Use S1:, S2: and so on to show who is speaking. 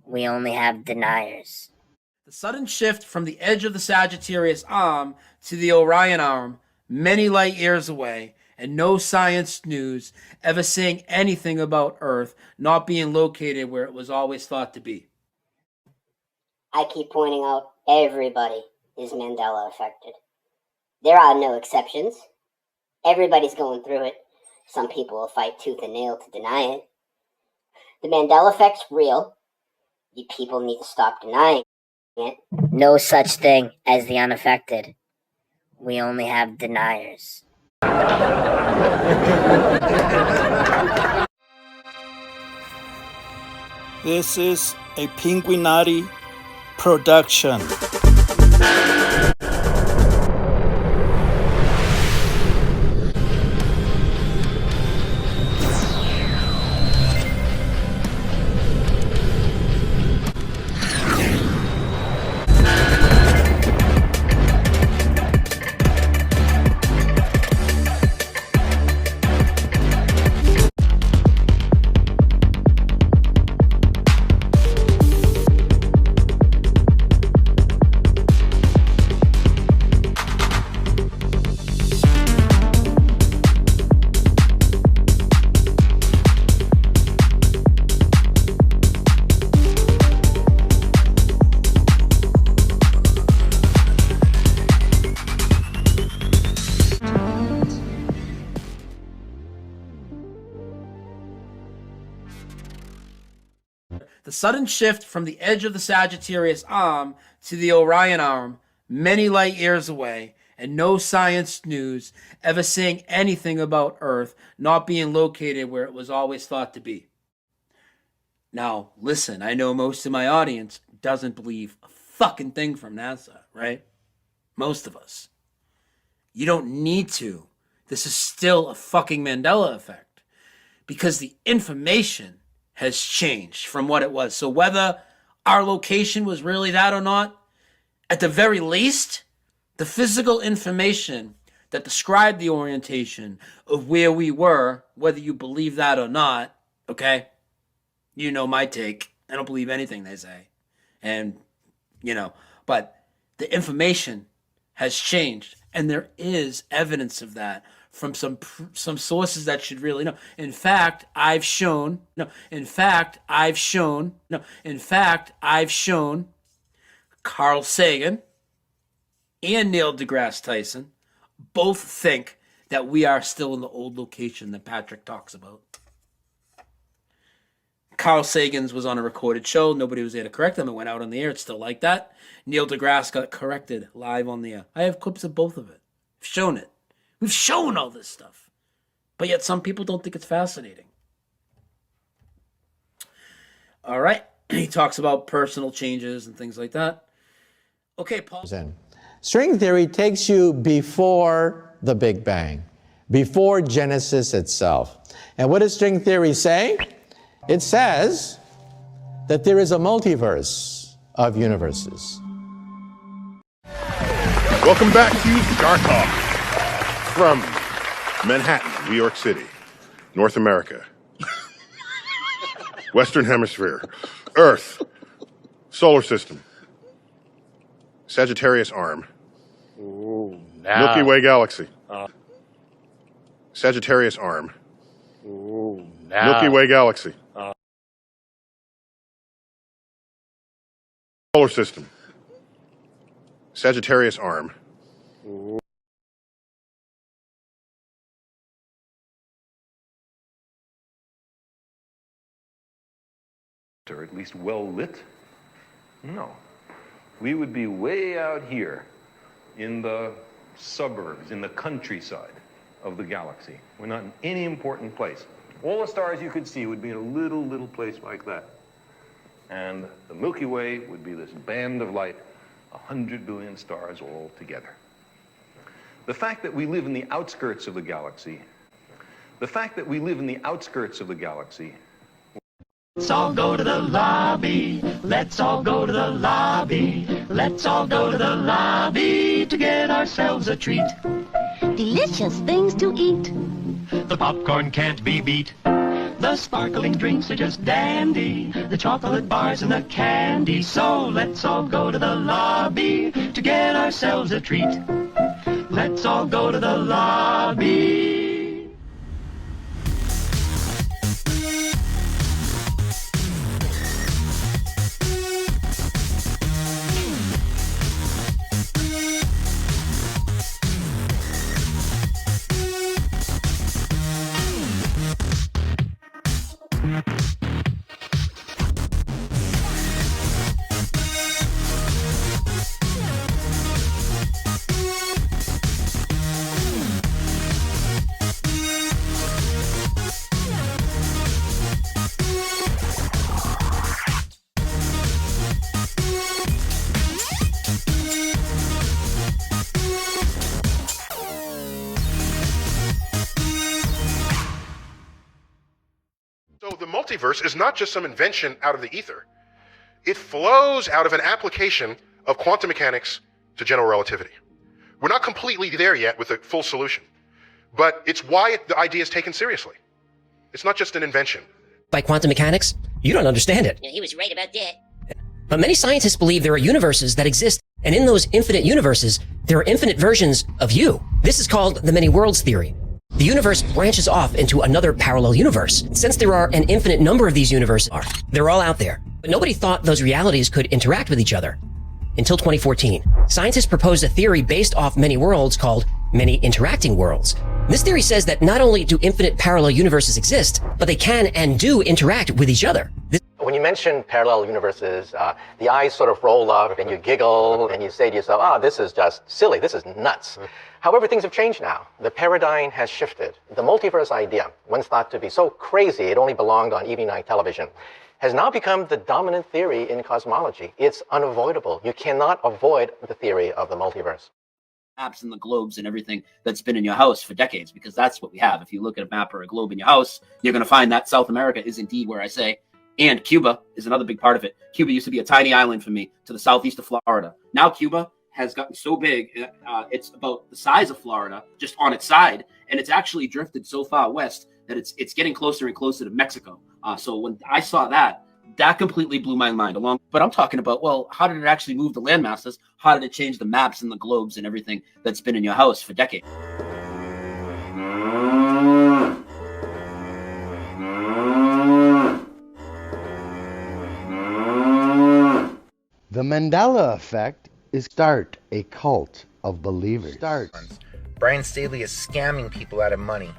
S1: We only have deniers.
S2: The sudden shift from the edge of the Sagittarius arm to the Orion arm, many light years away, and no science news ever saying anything about Earth not being located where it was always thought to be.
S3: I keep pointing out everybody is Mandela affected. There are no exceptions. Everybody's going through it. Some people will fight tooth and nail to deny it. The Mandela effect's real. You people need to stop denying it.
S1: No such thing as the unaffected. We only have deniers.
S4: This is a Pinguinati production.
S2: The sudden shift from the edge of the Sagittarius arm to the Orion arm, many light years away, and no science news ever saying anything about Earth not being located where it was always thought to be. Now, listen, I know most of my audience doesn't believe a fucking thing from NASA, right? Most of us. You don't need to. This is still a fucking Mandela effect because the information has changed from what it was. So whether our location was really that or not, at the very least, the physical information that described the orientation of where we were, whether you believe that or not, okay? You know my take. I don't believe anything they say. And, but the information has changed. And there is evidence of that from some sources that should really know. In fact, I've shown Carl Sagan and Neil deGrasse Tyson both think that we are still in the old location that Patrick talks about. Carl Sagan's was on a recorded show. Nobody was there to correct him. It went out on the air. It's still like that. Neil deGrasse got corrected live on the air. I have clips of both of it. I've shown it. We've shown all this stuff. But yet some people don't think it's fascinating. All right. He talks about personal changes and things like that. Okay, Paul.
S5: String theory takes you before the Big Bang, before Genesis itself. And what does string theory say? It says that there is a multiverse of universes.
S6: Welcome back to Star Talk from Manhattan, New York City, North America, Western Hemisphere, Earth, Solar System, Sagittarius arm, Milky Way galaxy, Sagittarius arm, Milky Way galaxy, Solar System, Sagittarius arm.
S7: Or at least well lit? No. We would be way out here in the suburbs, in the countryside of the galaxy. We're not in any important place. All the stars you could see would be in a little place like that. And the Milky Way would be this band of light, 100 billion stars all together. The fact that we live in the outskirts of the galaxy,
S8: Let's all go to the lobby. Let's all go to the lobby. Let's all go to the lobby to get ourselves a treat.
S9: Delicious things to eat.
S8: The popcorn can't be beat. The sparkling drinks are just dandy, the chocolate bars and the candy. So let's all go to the lobby to get ourselves a treat. Let's all go to the lobby.
S6: So the multiverse is not just some invention out of the ether. It flows out of an application of quantum mechanics to general relativity. We're not completely there yet with a full solution, but it's why the idea is taken seriously. It's not just an invention.
S9: By quantum mechanics, you don't understand it.
S1: He was right about that.
S9: But many scientists believe there are universes that exist, and in those infinite universes, there are infinite versions of you. This is called the many worlds theory. The universe branches off into another parallel universe. Since there are an infinite number of these universes, they're all out there. But nobody thought those realities could interact with each other. Until 2014, scientists proposed a theory based off many worlds called many interacting worlds. This theory says that not only do infinite parallel universes exist, but they can and do interact with each other.
S10: When you mention parallel universes, the eyes sort of roll up and you giggle and you say to yourself, this is just silly, this is nuts. However, things have changed now. The paradigm has shifted. The multiverse idea, once thought to be so crazy it only belonged on evening night television, has now become the dominant theory in cosmology. It's unavoidable. You cannot avoid the theory of the multiverse.
S2: Maps and the globes and everything that's been in your house for decades, because that's what we have. If you look at a map or a globe in your house, you're going to find that South America is indeed where I say, and Cuba is another big part of it. Cuba used to be a tiny island for me to the southeast of Florida. Now Cuba has gotten so big, it's about the size of Florida, just on its side, and it's actually drifted so far west that it's getting closer and closer to Mexico. So when I saw that completely blew my mind along. But I'm talking about, well, how did it actually move the landmasses? How did it change the maps and the globes and everything that's been in your house for decades?
S11: The Mandela effect is start a cult of believers.
S12: Brian Staley is scamming people out of money.